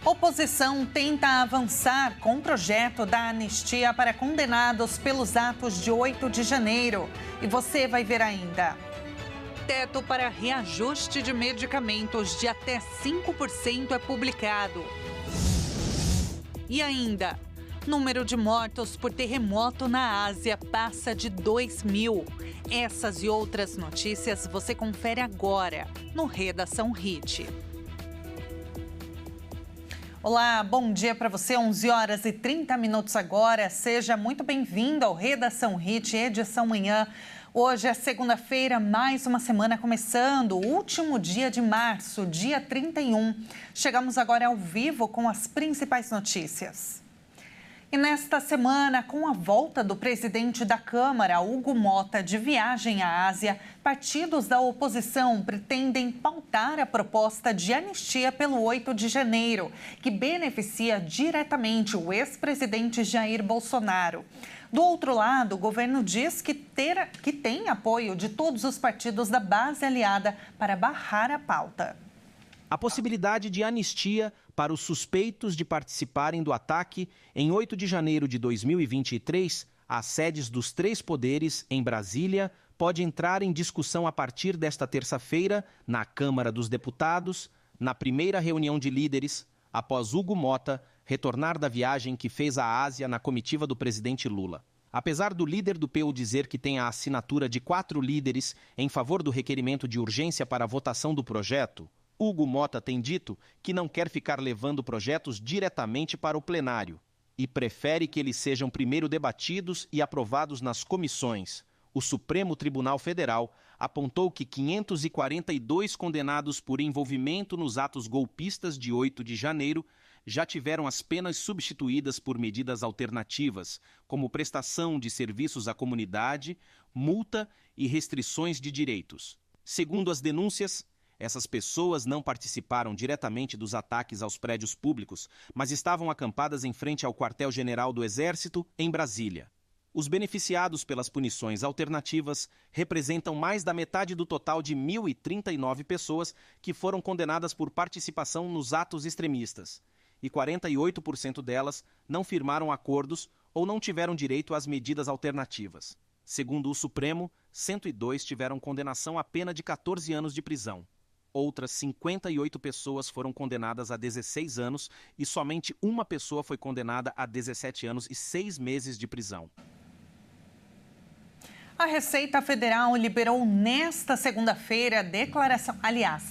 Oposição tenta avançar com o projeto da anistia para condenados pelos atos de 8 de janeiro. E você vai ver ainda. Teto para reajuste de medicamentos de até 5% é publicado. E ainda, número de mortos por terremoto na Ásia passa de 2.000. Essas e outras notícias você confere agora no Redação Hit. Olá, bom dia para você, 11 horas e 30 minutos agora. Seja muito bem-vindo ao Redação Hit, edição manhã. Hoje é segunda-feira, mais uma semana começando, último dia de março, dia 31. Chegamos agora ao vivo com as principais notícias. E nesta semana, com a volta do presidente da Câmara, Hugo Motta, de viagem à Ásia, partidos da oposição pretendem pautar a proposta de anistia pelo 8 de janeiro, que beneficia diretamente o ex-presidente Jair Bolsonaro. Do outro lado, o governo diz que tem apoio de todos os partidos da base aliada para barrar a pauta. A possibilidade de anistia para os suspeitos de participarem do ataque em 8 de janeiro de 2023 às sedes dos três poderes em Brasília pode entrar em discussão a partir desta terça-feira na Câmara dos Deputados, na primeira reunião de líderes, após Hugo Motta retornar da viagem que fez à Ásia na comitiva do presidente Lula. Apesar do líder do PU dizer que tem a assinatura de 4 líderes em favor do requerimento de urgência para a votação do projeto, Hugo Motta tem dito que não quer ficar levando projetos diretamente para o plenário e prefere que eles sejam primeiro debatidos e aprovados nas comissões. O Supremo Tribunal Federal apontou que 542 condenados por envolvimento nos atos golpistas de 8 de janeiro já tiveram as penas substituídas por medidas alternativas, como prestação de serviços à comunidade, multa e restrições de direitos. Segundo as denúncias, essas pessoas não participaram diretamente dos ataques aos prédios públicos, mas estavam acampadas em frente ao quartel-general do Exército, em Brasília. Os beneficiados pelas punições alternativas representam mais da metade do total de 1.039 pessoas que foram condenadas por participação nos atos extremistas, e 48% delas não firmaram acordos ou não tiveram direito às medidas alternativas. Segundo o Supremo, 102 tiveram condenação a pena de 14 anos de prisão. Outras 58 pessoas foram condenadas a 16 anos e somente uma pessoa foi condenada a 17 anos e 6 meses de prisão. A Receita Federal liberou nesta segunda-feira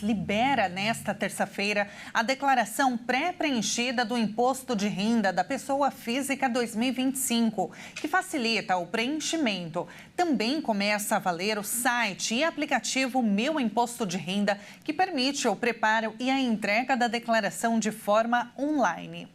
libera nesta terça-feira a declaração pré-preenchida do Imposto de Renda da Pessoa Física 2025, que facilita o preenchimento. Também começa a valer o site e aplicativo Meu Imposto de Renda, que permite o preparo e a entrega da declaração de forma online.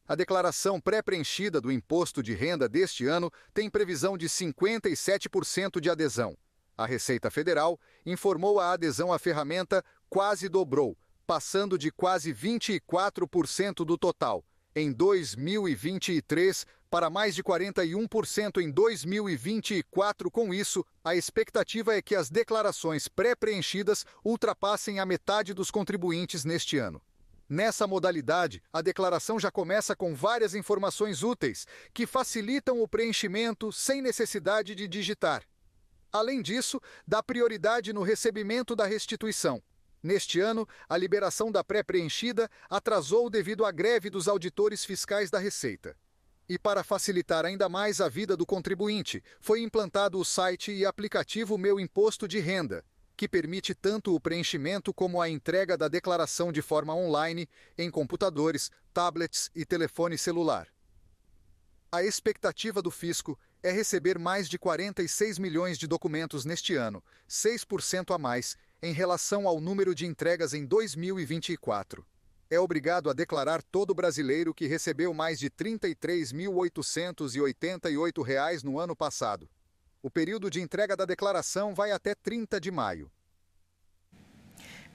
A declaração pré-preenchida do imposto de renda deste ano tem previsão de 57% de adesão. A Receita Federal informou a adesão à ferramenta quase dobrou, passando de quase 24% do total em 2023 para mais de 41% em 2024. Com isso, a expectativa é que as declarações pré-preenchidas ultrapassem a metade dos contribuintes neste ano. Nessa modalidade, a declaração já começa com várias informações úteis que facilitam o preenchimento sem necessidade de digitar. Além disso, dá prioridade no recebimento da restituição. Neste ano, a liberação da pré-preenchida atrasou devido à greve dos auditores fiscais da Receita. E para facilitar ainda mais a vida do contribuinte, foi implantado o site e aplicativo Meu Imposto de Renda, que permite tanto o preenchimento como a entrega da declaração de forma online em computadores, tablets e telefone celular. A expectativa do fisco é receber mais de 46 milhões de documentos neste ano, 6% a mais em relação ao número de entregas em 2024. É obrigado a declarar todo brasileiro que recebeu mais de R$ 33.888 no ano passado. O período de entrega da declaração vai até 30 de maio.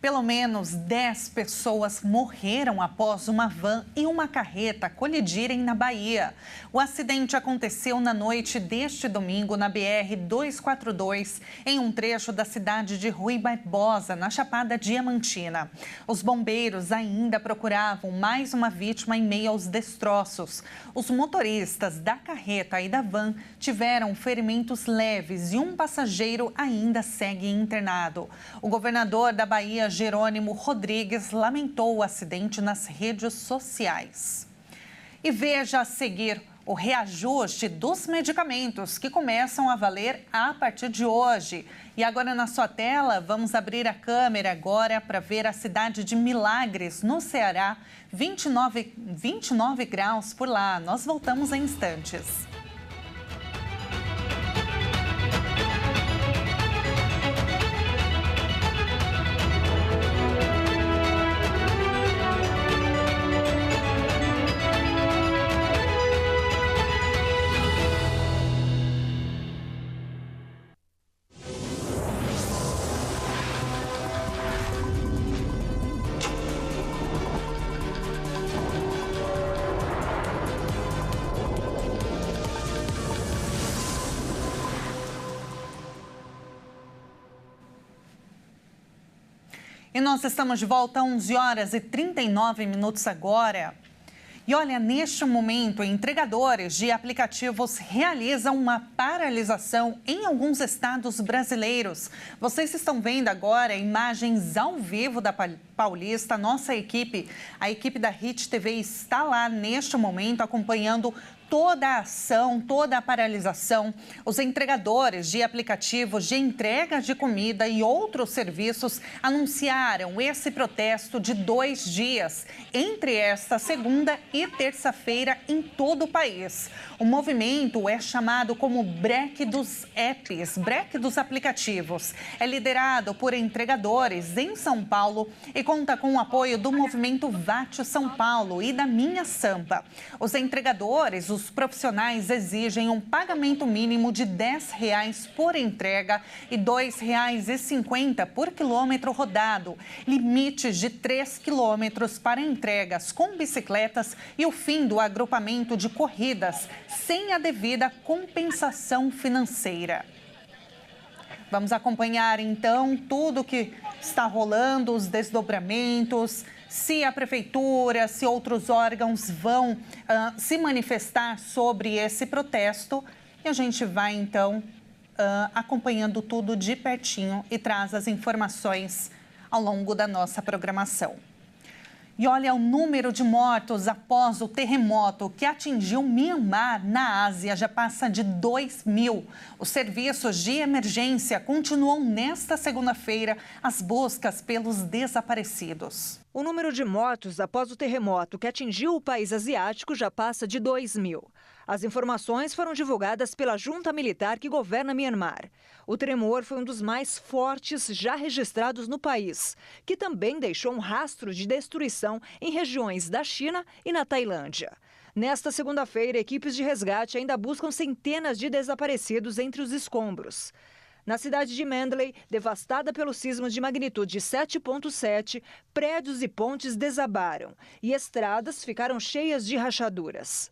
Pelo menos 10 pessoas morreram após uma van e uma carreta colidirem na Bahia. O acidente aconteceu na noite deste domingo na BR-242, em um trecho da cidade de Rui Barbosa, na Chapada Diamantina. Os bombeiros ainda procuravam mais uma vítima em meio aos destroços. Os motoristas da carreta e da van tiveram ferimentos leves e um passageiro ainda segue internado. O governador da Bahia, Jerônimo Rodrigues, lamentou o acidente nas redes sociais. E veja a seguir o reajuste dos medicamentos que começam a valer a partir de hoje. E agora na sua tela, vamos abrir a câmera agora para ver a cidade de Milagres, no Ceará, 29 graus por lá. Nós voltamos em instantes. E nós estamos de volta, 11 horas e 39 minutos agora. E olha, neste momento, entregadores de aplicativos realizam uma paralisação em alguns estados brasileiros. Vocês estão vendo agora imagens ao vivo da Paulista. Nossa equipe, a equipe da Hit TV está lá neste momento acompanhando toda a ação, toda a paralisação. Os entregadores de aplicativos de entrega de comida e outros serviços anunciaram esse protesto de 2 dias, entre esta segunda e terça-feira, em todo o país. O movimento é chamado como break dos apps, break dos aplicativos. É liderado por entregadores em São Paulo e conta com o apoio do movimento VAT São Paulo e da Minha Sampa. Os entregadores, os profissionais exigem um pagamento mínimo de R$10 por entrega e R$2,50 por quilômetro rodado, limites de 3 quilômetros para entregas com bicicletas e o fim do agrupamento de corridas, sem a devida compensação financeira. Vamos acompanhar, então, tudo que está rolando, os desdobramentos, se a prefeitura, se outros órgãos vão se manifestar sobre esse protesto. E a gente vai, então, acompanhando tudo de pertinho e traz as informações ao longo da nossa programação. E olha, o número de mortos após o terremoto que atingiu Myanmar, na Ásia, já passa de 2.000. Os serviços de emergência continuam nesta segunda-feira as buscas pelos desaparecidos. O número de mortos após o terremoto que atingiu o país asiático já passa de 2.000. As informações foram divulgadas pela junta militar que governa Myanmar. O tremor foi um dos mais fortes já registrados no país, que também deixou um rastro de destruição em regiões da China e na Tailândia. Nesta segunda-feira, equipes de resgate ainda buscam centenas de desaparecidos entre os escombros. Na cidade de Mandalay, devastada pelo sismo de magnitude 7,7, prédios e pontes desabaram e estradas ficaram cheias de rachaduras.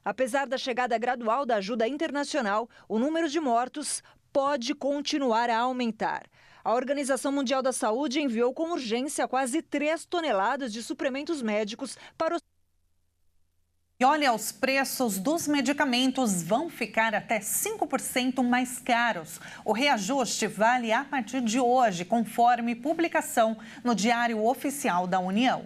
Apesar da chegada gradual da ajuda internacional, o número de mortos pode continuar a aumentar. A Organização Mundial da Saúde enviou com urgência quase 3 toneladas de suprimentos médicos para os... E olha, os preços dos medicamentos vão ficar até 5% mais caros. O reajuste vale a partir de hoje, conforme publicação no Diário Oficial da União.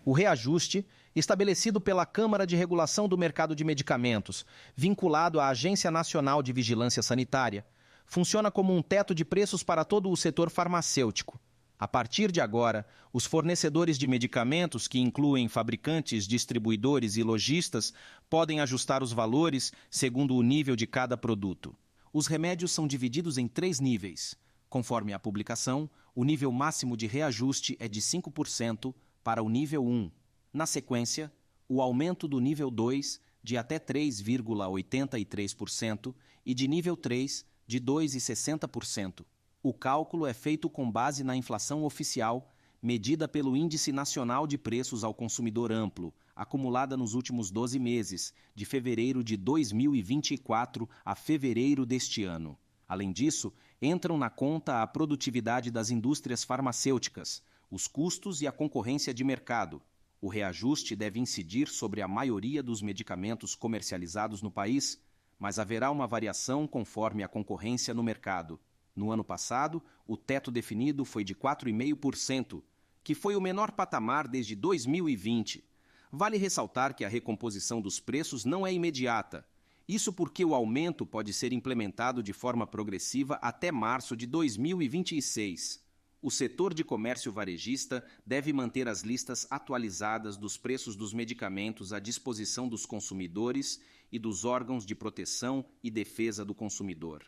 O reajuste, estabelecido pela Câmara de Regulação do Mercado de Medicamentos, vinculado à Agência Nacional de Vigilância Sanitária, funciona como um teto de preços para todo o setor farmacêutico. A partir de agora, os fornecedores de medicamentos, que incluem fabricantes, distribuidores e lojistas, podem ajustar os valores segundo o nível de cada produto. Os remédios são divididos em 3 níveis. Conforme a publicação, o nível máximo de reajuste é de 5% para o nível 1. Na sequência, o aumento do nível 2 de até 3,83% e de nível 3 de 2,60%. O cálculo é feito com base na inflação oficial, medida pelo Índice Nacional de Preços ao Consumidor Amplo, acumulada nos últimos 12 meses, de fevereiro de 2024 a fevereiro deste ano. Além disso, entram na conta a produtividade das indústrias farmacêuticas, os custos e a concorrência de mercado. O reajuste deve incidir sobre a maioria dos medicamentos comercializados no país, mas haverá uma variação conforme a concorrência no mercado. No ano passado, o teto definido foi de 4,5%, que foi o menor patamar desde 2020. Vale ressaltar que a recomposição dos preços não é imediata. Isso porque o aumento pode ser implementado de forma progressiva até março de 2026. O setor de comércio varejista deve manter as listas atualizadas dos preços dos medicamentos à disposição dos consumidores e dos órgãos de proteção e defesa do consumidor.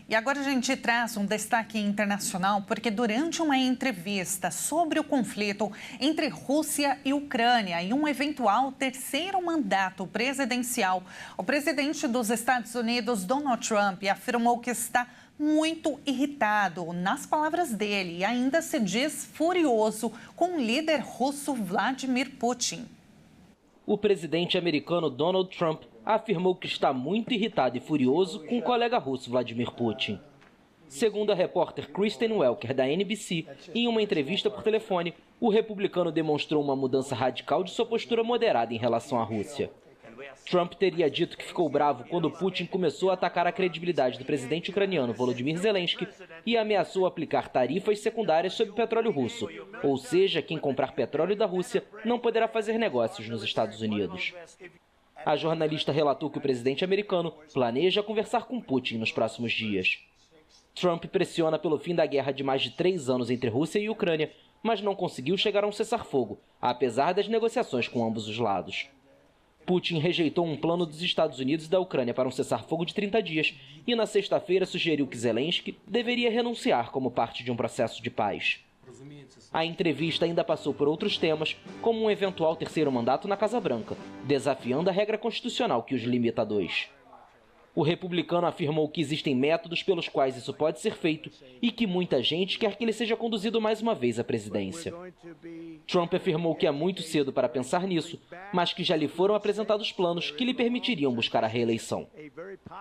E agora a gente traz um destaque internacional, porque durante uma entrevista sobre o conflito entre Rússia e Ucrânia e um eventual terceiro mandato presidencial, o presidente dos Estados Unidos, Donald Trump, afirmou que está muito irritado, nas palavras dele, e ainda se diz furioso com o líder russo Vladimir Putin. O presidente americano Donald Trump afirmou que está muito irritado e furioso com o colega russo Vladimir Putin. Segundo a repórter Kristen Welker, da NBC, em uma entrevista por telefone, o republicano demonstrou uma mudança radical de sua postura moderada em relação à Rússia. Trump teria dito que ficou bravo quando Putin começou a atacar a credibilidade do presidente ucraniano Volodymyr Zelensky e ameaçou aplicar tarifas secundárias sobre petróleo russo, ou seja, quem comprar petróleo da Rússia não poderá fazer negócios nos Estados Unidos. A jornalista relatou que o presidente americano planeja conversar com Putin nos próximos dias. Trump pressiona pelo fim da guerra de mais de 3 anos entre Rússia e Ucrânia, mas não conseguiu chegar a um cessar-fogo, apesar das negociações com ambos os lados. Putin rejeitou um plano dos Estados Unidos e da Ucrânia para um cessar-fogo de 30 dias e, na sexta-feira, sugeriu que Zelensky deveria renunciar como parte de um processo de paz. A entrevista ainda passou por outros temas, como um eventual terceiro mandato na Casa Branca, desafiando a regra constitucional que os limita a 2. O republicano afirmou que existem métodos pelos quais isso pode ser feito e que muita gente quer que ele seja conduzido mais uma vez à presidência. Trump afirmou que é muito cedo para pensar nisso, mas que já lhe foram apresentados planos que lhe permitiriam buscar a reeleição.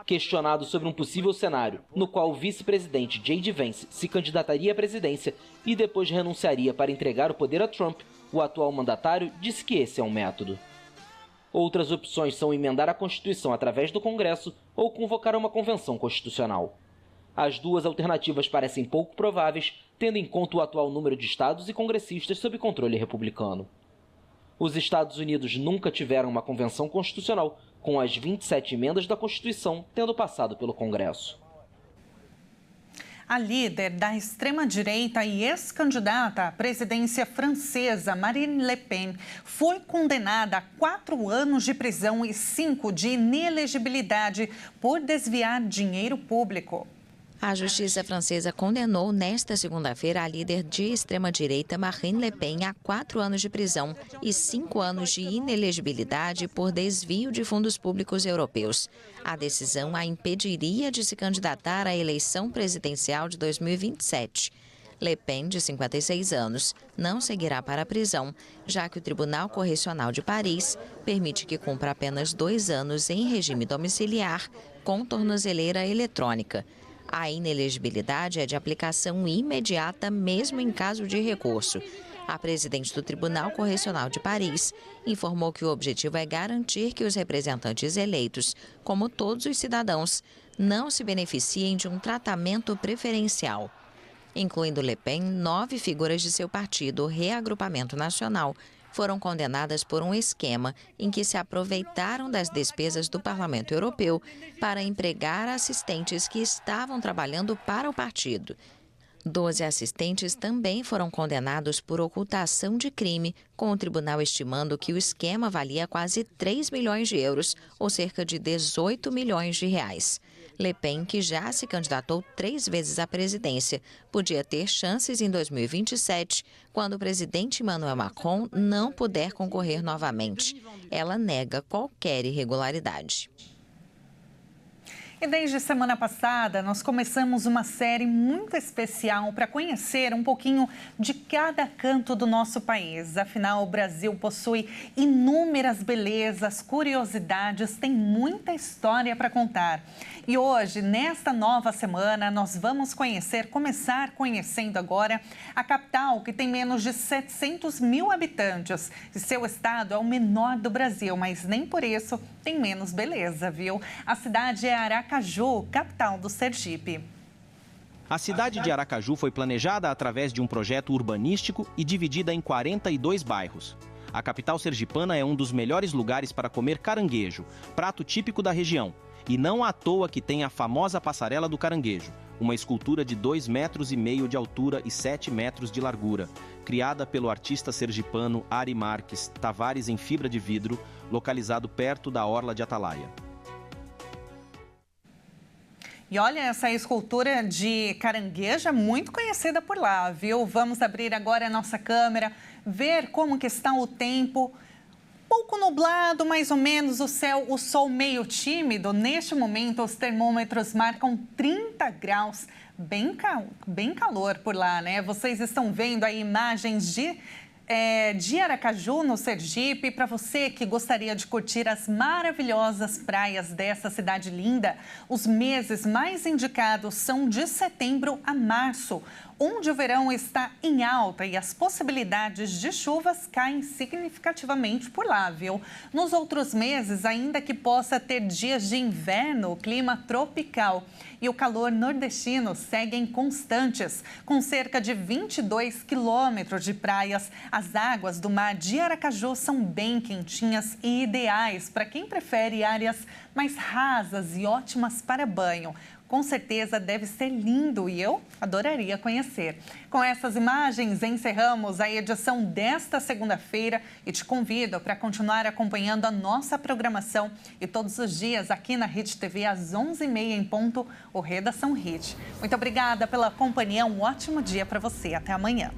Questionado sobre um possível cenário no qual o vice-presidente J.D. Vance se candidataria à presidência e depois renunciaria para entregar o poder a Trump, o atual mandatário disse que esse é um método. Outras opções são emendar a Constituição através do Congresso ou convocar uma convenção constitucional. As duas alternativas parecem pouco prováveis, tendo em conta o atual número de estados e congressistas sob controle republicano. Os Estados Unidos nunca tiveram uma convenção constitucional, com as 27 emendas da Constituição tendo passado pelo Congresso. A líder da extrema-direita e ex-candidata à presidência francesa, Marine Le Pen, foi condenada a 4 anos de prisão e 5 de inelegibilidade por desviar dinheiro público. A justiça francesa condenou nesta segunda-feira a líder de extrema-direita Marine Le Pen a 4 anos de prisão e 5 anos de inelegibilidade por desvio de fundos públicos europeus. A decisão a impediria de se candidatar à eleição presidencial de 2027. Le Pen, de 56 anos, não seguirá para a prisão, já que o Tribunal Correcional de Paris permite que cumpra apenas 2 anos em regime domiciliar com tornozeleira eletrônica. A inelegibilidade é de aplicação imediata, mesmo em caso de recurso. A presidente do Tribunal Correcional de Paris informou que o objetivo é garantir que os representantes eleitos, como todos os cidadãos, não se beneficiem de um tratamento preferencial. Incluindo Le Pen, 9 figuras de seu partido, o Reagrupamento Nacional, foram condenadas por um esquema em que se aproveitaram das despesas do Parlamento Europeu para empregar assistentes que estavam trabalhando para o partido. 12 assistentes também foram condenados por ocultação de crime, com o tribunal estimando que o esquema valia quase 3 milhões de euros, ou cerca de 18 milhões de reais. Le Pen, que já se candidatou 3 vezes à presidência, podia ter chances em 2027, quando o presidente Emmanuel Macron não puder concorrer novamente. Ela nega qualquer irregularidade. E desde semana passada, nós começamos uma série muito especial para conhecer um pouquinho de cada canto do nosso país. Afinal, o Brasil possui inúmeras belezas, curiosidades, tem muita história para contar. E hoje, nesta nova semana, nós vamos começar conhecendo agora a capital, que tem menos de 700 mil habitantes. E seu estado é o menor do Brasil, mas nem por isso tem menos beleza, viu? A cidade é Aracaju, capital do Sergipe. A cidade de Aracaju foi planejada através de um projeto urbanístico e dividida em 42 bairros. A capital sergipana é um dos melhores lugares para comer caranguejo, prato típico da região. E não à toa que tem a famosa Passarela do Caranguejo, uma escultura de 2,5 metros de altura e 7 metros de largura, criada pelo artista sergipano Ari Marques Tavares em fibra de vidro, localizado perto da Orla de Atalaia. E olha, essa escultura de caranguejo é muito conhecida por lá, viu? Vamos abrir agora a nossa câmera, ver como que está o tempo. Pouco nublado, mais ou menos, o sol meio tímido. Neste momento, os termômetros marcam 30 graus, bem calor por lá, né? Vocês estão vendo aí imagens de Aracaju, no Sergipe. Para você que gostaria de curtir as maravilhosas praias dessa cidade linda, os meses mais indicados são de setembro a março, onde o verão está em alta e as possibilidades de chuvas caem significativamente por lá, viu? Nos outros meses, ainda que possa ter dias de inverno, o clima tropical e o calor nordestino seguem constantes, com cerca de 22 quilômetros de praias. As águas do mar de Aracaju são bem quentinhas e ideais para quem prefere áreas mais rasas e ótimas para banho. Com certeza deve ser lindo e eu adoraria conhecer. Com essas imagens, encerramos a edição desta segunda-feira e te convido para continuar acompanhando a nossa programação e todos os dias aqui na Hit TV às 11h30 em ponto, o Redação Hit. Muito obrigada pela companhia, um ótimo dia para você. Até amanhã.